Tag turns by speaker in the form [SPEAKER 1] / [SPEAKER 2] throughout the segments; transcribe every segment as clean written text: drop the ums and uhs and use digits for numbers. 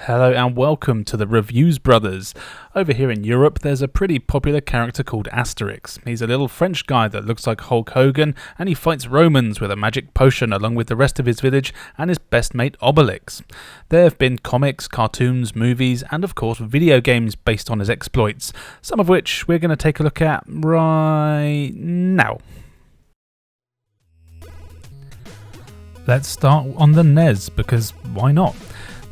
[SPEAKER 1] Hello and welcome to the Reviews Brothers. Over here in Europe there's a pretty popular character called Asterix. He's a little French guy that looks like Hulk Hogan and he fights Romans with a magic potion along with the rest of his village and his best mate Obelix. There have been comics, cartoons, movies and of course video games based on his exploits, some of which we're going to take a look at right now. Let's start on the NES because why not?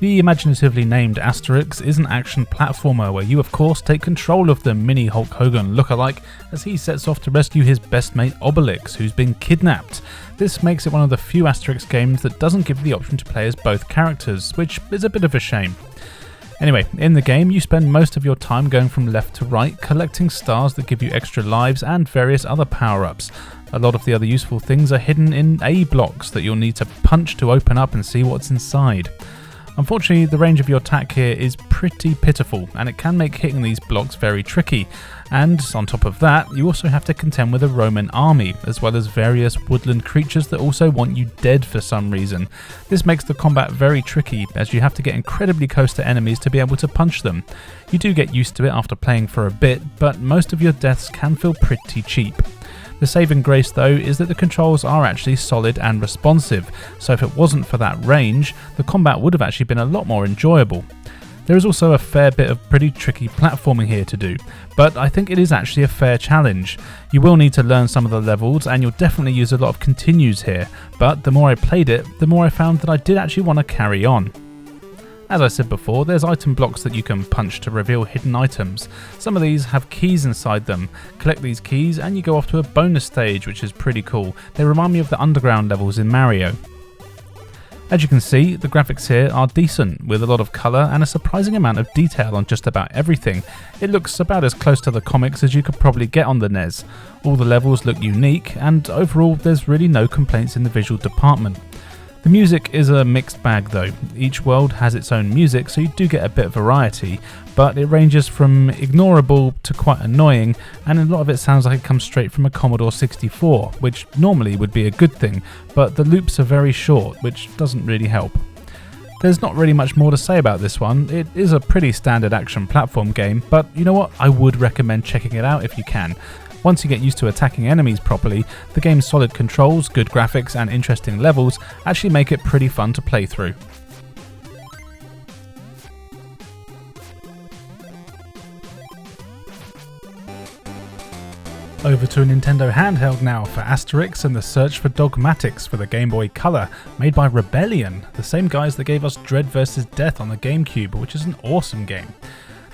[SPEAKER 1] The imaginatively named Asterix is an action platformer where you of course take control of the mini Hulk Hogan lookalike as he sets off to rescue his best mate Obelix, who's been kidnapped. This makes it one of the few Asterix games that doesn't give the option to play as both characters, which is a bit of a shame. Anyway, in the game you spend most of your time going from left to right, collecting stars that give you extra lives and various other power-ups. A lot of the other useful things are hidden in A blocks that you'll need to punch to open up and see what's inside. Unfortunately, the range of your attack here is pretty pitiful, and it can make hitting these blocks very tricky. And on top of that, you also have to contend with a Roman army, as well as various woodland creatures that also want you dead for some reason. This makes the combat very tricky, as you have to get incredibly close to enemies to be able to punch them. You do get used to it after playing for a bit, but most of your deaths can feel pretty cheap. The saving grace though is that the controls are actually solid and responsive, so if it wasn't for that range, the combat would have actually been a lot more enjoyable. There is also a fair bit of pretty tricky platforming here to do, but I think it is actually a fair challenge. You will need to learn some of the levels and you'll definitely use a lot of continues here, but the more I played it, the more I found that I did actually want to carry on. As I said before, there's item blocks that you can punch to reveal hidden items. Some of these have keys inside them. Collect these keys and you go off to a bonus stage, which is pretty cool. They remind me of the underground levels in Mario. As you can see, the graphics here are decent, with a lot of colour and a surprising amount of detail on just about everything. It looks about as close to the comics as you could probably get on the NES. All the levels look unique, and overall there's really no complaints in the visual department. The music is a mixed bag though. Each world has its own music, so you do get a bit of variety, but it ranges from ignorable to quite annoying, and a lot of it sounds like it comes straight from a Commodore 64, which normally would be a good thing, but the loops are very short, which doesn't really help. There's not really much more to say about this one. It is a pretty standard action platform game, but you know what? I would recommend checking it out if you can. Once you get used to attacking enemies properly, the game's solid controls, good graphics and interesting levels actually make it pretty fun to play through. Over to a Nintendo handheld now for Asterix and the Search for Dogmatics for the Game Boy Color, made by Rebellion, the same guys that gave us Dread vs. Death on the GameCube, which is an awesome game.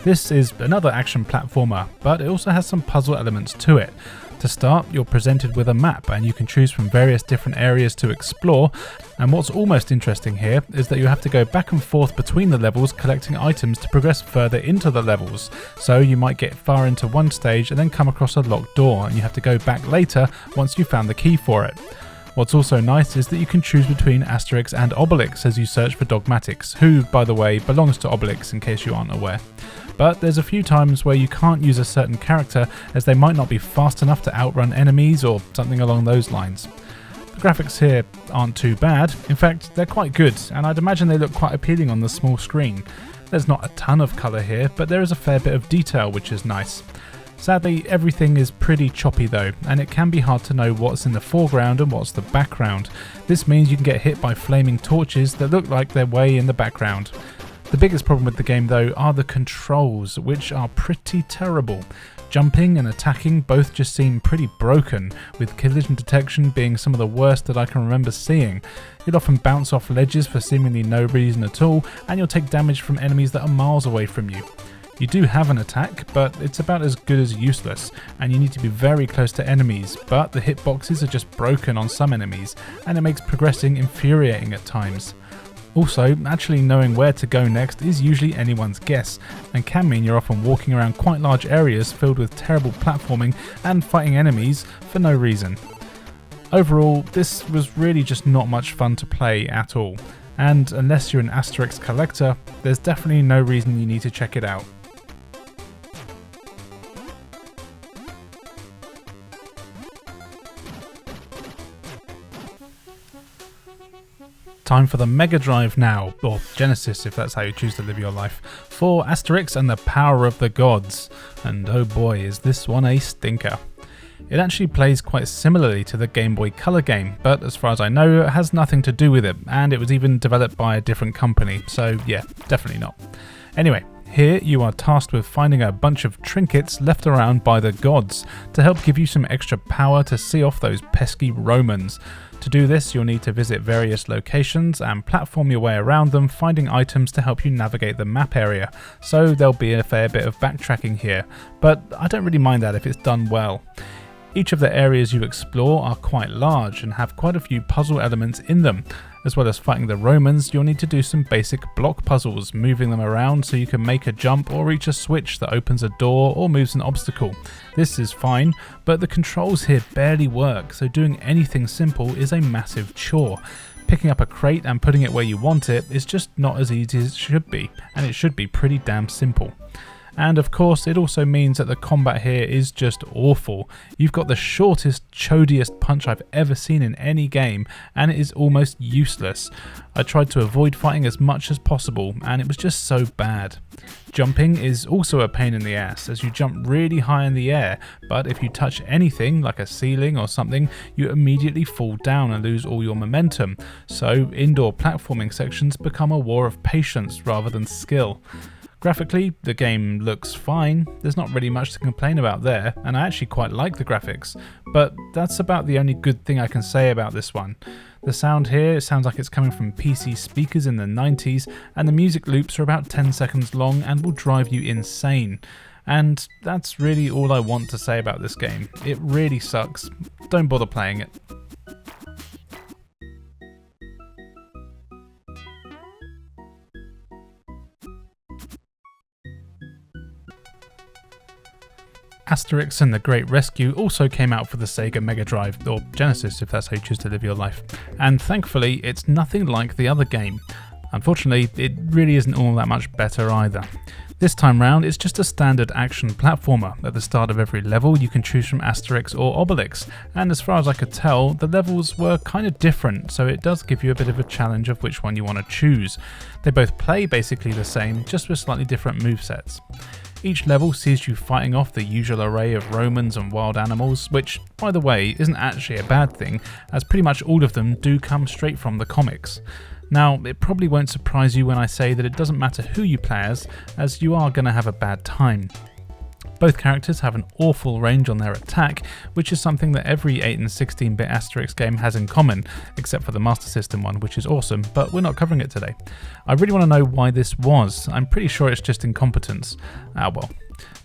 [SPEAKER 1] This is another action platformer, but it also has some puzzle elements to it. To start, you're presented with a map and you can choose from various different areas to explore, and what's almost interesting here is that you have to go back and forth between the levels collecting items to progress further into the levels. So you might get far into one stage and then come across a locked door and you have to go back later once you've found the key for it. What's also nice is that you can choose between Asterix and Obelix as you search for Dogmatics, who, by the way, belongs to Obelix in case you aren't aware. But there's a few times where you can't use a certain character as they might not be fast enough to outrun enemies or something along those lines. The graphics here aren't too bad, in fact they're quite good, and I'd imagine they look quite appealing on the small screen. There's not a ton of colour here, but there is a fair bit of detail which is nice. Sadly, everything is pretty choppy though, and it can be hard to know what's in the foreground and what's the background. This means you can get hit by flaming torches that look like they're way in the background. The biggest problem with the game though are the controls, which are pretty terrible. Jumping and attacking both just seem pretty broken, with collision detection being some of the worst that I can remember seeing. You'll often bounce off ledges for seemingly no reason at all, and you'll take damage from enemies that are miles away from you. You do have an attack, but it's about as good as useless, and you need to be very close to enemies, but the hitboxes are just broken on some enemies, and it makes progressing infuriating at times. Also, actually knowing where to go next is usually anyone's guess, and can mean you're often walking around quite large areas filled with terrible platforming and fighting enemies for no reason. Overall, this was really just not much fun to play at all, and unless you're an Asterix collector, there's definitely no reason you need to check it out. Time for the Mega Drive now, or Genesis if that's how you choose to live your life, for Asterix and the Power of the Gods. And oh boy, is this one a stinker. It actually plays quite similarly to the Game Boy Color game, but as far as I know, it has nothing to do with it, and it was even developed by a different company, so yeah, definitely not. Anyway, here you are tasked with finding a bunch of trinkets left around by the gods to help give you some extra power to see off those pesky Romans. To do this, you'll need to visit various locations and platform your way around them, finding items to help you navigate the map area, so there'll be a fair bit of backtracking here, but I don't really mind that if it's done well. Each of the areas you explore are quite large and have quite a few puzzle elements in them. As well as fighting the Romans, you'll need to do some basic block puzzles, moving them around so you can make a jump or reach a switch that opens a door or moves an obstacle. This is fine, but the controls here barely work, so doing anything simple is a massive chore. Picking up a crate and putting it where you want it is just not as easy as it should be, and it should be pretty damn simple. And of course, it also means that the combat here is just awful. You've got the shortest, chodiest punch I've ever seen in any game, and it is almost useless. I tried to avoid fighting as much as possible, and it was just so bad. Jumping is also a pain in the ass, as you jump really high in the air, but if you touch anything, like a ceiling or something, you immediately fall down and lose all your momentum. So indoor platforming sections become a war of patience rather than skill. Graphically, the game looks fine, there's not really much to complain about there, and I actually quite like the graphics, but that's about the only good thing I can say about this one. The sound here sounds like it's coming from PC speakers in the 90s, and the music loops are about 10 seconds long and will drive you insane. And that's really all I want to say about this game. It really sucks, don't bother playing it. Asterix and the Great Rescue also came out for the Sega Mega Drive, or Genesis if that's how you choose to live your life, and thankfully it's nothing like the other game. Unfortunately, it really isn't all that much better either. This time round, it's just a standard action platformer. At the start of every level, you can choose from Asterix or Obelix, and as far as I could tell, the levels were kind of different, so it does give you a bit of a challenge of which one you want to choose. They both play basically the same, just with slightly different movesets. Each level sees you fighting off the usual array of Romans and wild animals, which, by the way, isn't actually a bad thing, as pretty much all of them do come straight from the comics. Now, it probably won't surprise you when I say that it doesn't matter who you play as you are going to have a bad time. Both characters have an awful range on their attack, which is something that every 8 and 16-bit Asterix game has in common, except for the Master System one, which is awesome, but we're not covering it today. I really want to know why this was. I'm pretty sure it's just incompetence. Ah well.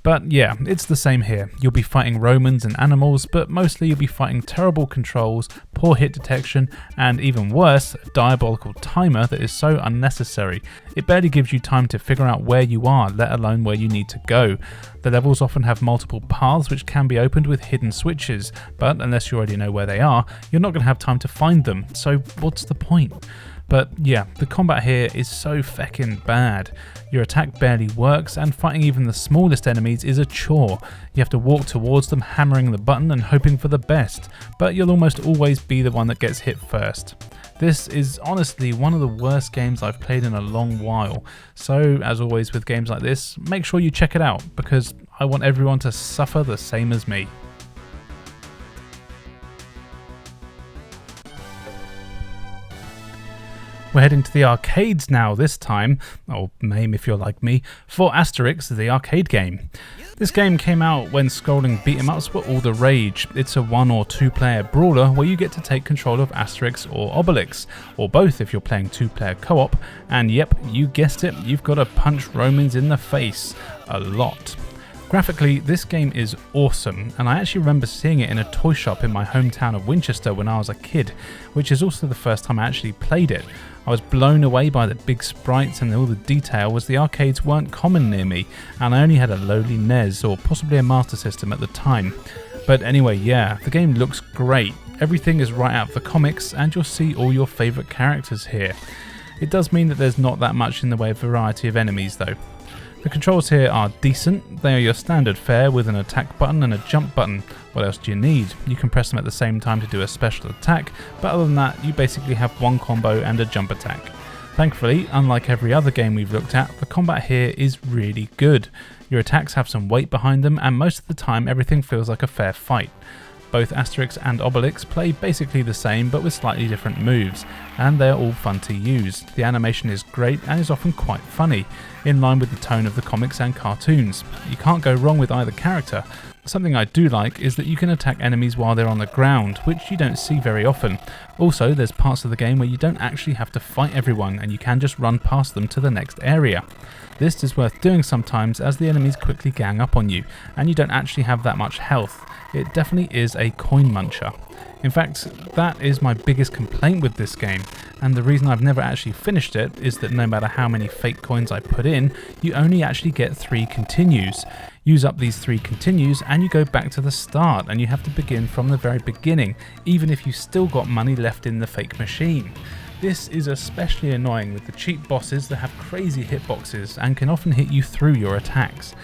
[SPEAKER 1] But yeah, it's the same here. You'll be fighting Romans and animals, but mostly you'll be fighting terrible controls, poor hit detection, and even worse, a diabolical timer that is so unnecessary. It barely gives you time to figure out where you are, let alone where you need to go. The levels often have multiple paths which can be opened with hidden switches, but unless you already know where they are, you're not going to have time to find them, so what's the point? But yeah, the combat here is so feckin' bad. Your attack barely works, and fighting even the smallest enemies is a chore. You have to walk towards them, hammering the button and hoping for the best, but you'll almost always be the one that gets hit first. This is honestly one of the worst games I've played in a long while, so as always with games like this, make sure you check it out, because I want everyone to suffer the same as me. We're heading to the arcades now this time, or MAME if you're like me, for Asterix the Arcade game. This game came out when scrolling beat-em-ups were all the rage. It's a 1 or 2 player brawler where you get to take control of Asterix or Obelix, or both if you're playing 2-player co-op, and yep, you guessed it, you've got to punch Romans in the face. A lot. Graphically, this game is awesome, and I actually remember seeing it in a toy shop in my hometown of Winchester when I was a kid, which is also the first time I actually played it. I was blown away by the big sprites and all the detail, as the arcades weren't common near me, and I only had a lowly NES or possibly a Master System at the time. But anyway, yeah, the game looks great. Everything is right out of the comics, and you'll see all your favourite characters here. It does mean that there's not that much in the way of variety of enemies though. The controls here are decent. They are your standard fare with an attack button and a jump button. What else do you need? You can press them at the same time to do a special attack, but other than that you basically have one combo and a jump attack. Thankfully, unlike every other game we've looked at, the combat here is really good. Your attacks have some weight behind them, and most of the time everything feels like a fair fight. Both Asterix and Obelix play basically the same but with slightly different moves, and they are all fun to use. The animation is great and is often quite funny, in line with the tone of the comics and cartoons. You can't go wrong with either character. Something I do like is that you can attack enemies while they're on the ground, which you don't see very often. Also, there's parts of the game where you don't actually have to fight everyone and you can just run past them to the next area. This is worth doing sometimes as the enemies quickly gang up on you and you don't actually have that much health. It definitely is a coin muncher. In fact, that is my biggest complaint with this game, and the reason I've never actually finished it is that no matter how many fake coins I put in, you only actually get 3 continues. Use up these 3 continues and you go back to the start and you have to begin from the very beginning, even if you've still got money left in the fake machine. This is especially annoying with the cheap bosses that have crazy hitboxes and can often hit you through your attacks.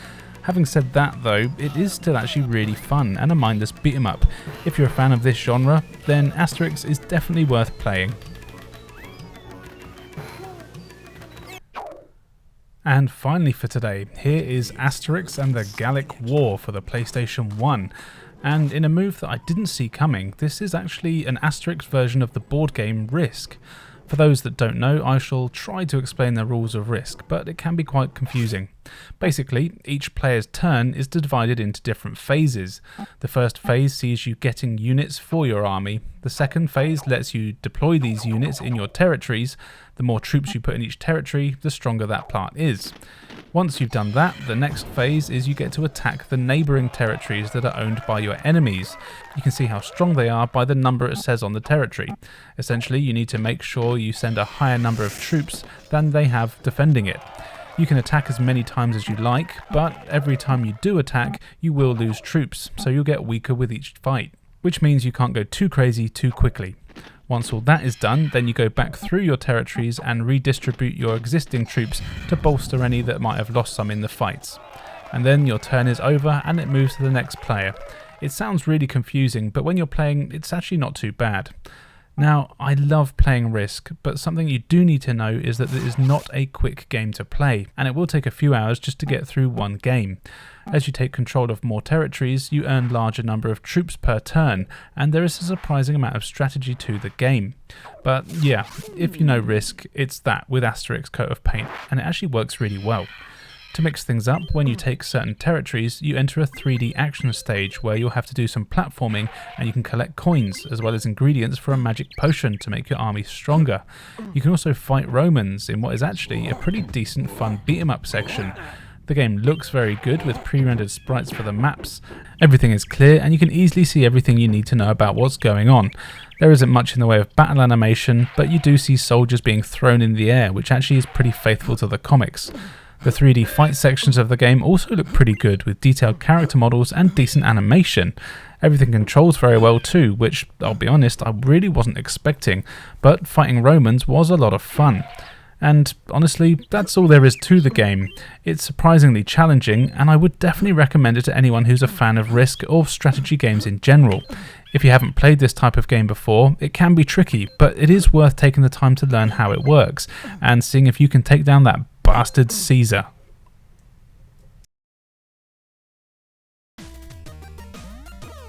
[SPEAKER 1] Having said that though, it is still actually really fun and a mindless beat 'em up. If you're a fan of this genre, then Asterix is definitely worth playing. And finally for today, here is Asterix and the Gallic War for the PlayStation 1. And in a move that I didn't see coming, this is actually an Asterix version of the board game Risk. For those that don't know, I shall try to explain the rules of Risk, but it can be quite confusing. Basically, each player's turn is divided into different phases. The first phase sees you getting units for your army. The second phase lets you deploy these units in your territories. The more troops you put in each territory, the stronger that part is. Once you've done that, the next phase is you get to attack the neighbouring territories that are owned by your enemies. You can see how strong they are by the number it says on the territory. Essentially, you need to make sure you send a higher number of troops than they have defending it. You can attack as many times as you like, but every time you do attack, you will lose troops, so you'll get weaker with each fight, which means you can't go too crazy too quickly. Once all that is done, then you go back through your territories and redistribute your existing troops to bolster any that might have lost some in the fights. And then your turn is over and it moves to the next player. It sounds really confusing, but when you're playing, it's actually not too bad. Now, I love playing Risk, but something you do need to know is that it is not a quick game to play, and it will take a few hours just to get through one game. As you take control of more territories, you earn larger number of troops per turn, and there is a surprising amount of strategy to the game. But yeah, if you know Risk, it's that with Asterix coat of paint, and it actually works really well. To mix things up, when you take certain territories, you enter a 3D action stage where you'll have to do some platforming and you can collect coins as well as ingredients for a magic potion to make your army stronger. You can also fight Romans in what is actually a pretty decent fun beat 'em up section. The game looks very good with pre-rendered sprites for the maps. Everything is clear and you can easily see everything you need to know about what's going on. There isn't much in the way of battle animation, but you do see soldiers being thrown in the air, which actually is pretty faithful to the comics. The 3D fight sections of the game also look pretty good with detailed character models and decent animation. Everything controls very well too, which, I'll be honest, I really wasn't expecting, but fighting Romans was a lot of fun. And honestly, that's all there is to the game. It's surprisingly challenging, and I would definitely recommend it to anyone who's a fan of Risk or strategy games in general. If you haven't played this type of game before, it can be tricky, but it is worth taking the time to learn how it works, and seeing if you can take down that bastard Caesar.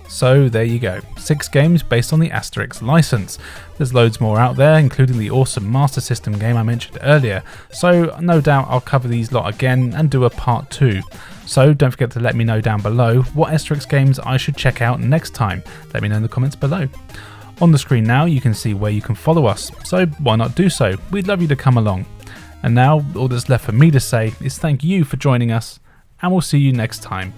[SPEAKER 1] So there you go, 6 games based on the Asterix license. There's loads more out there, including the awesome Master System game I mentioned earlier, so no doubt I'll cover these lot again and do a part 2. So don't forget to let me know down below what Asterix games I should check out next time. Let me know in the comments below. On the screen now you can see where you can follow us, so why not do so? We'd love you to come along. And now all that's left for me to say is thank you for joining us, and we'll see you next time.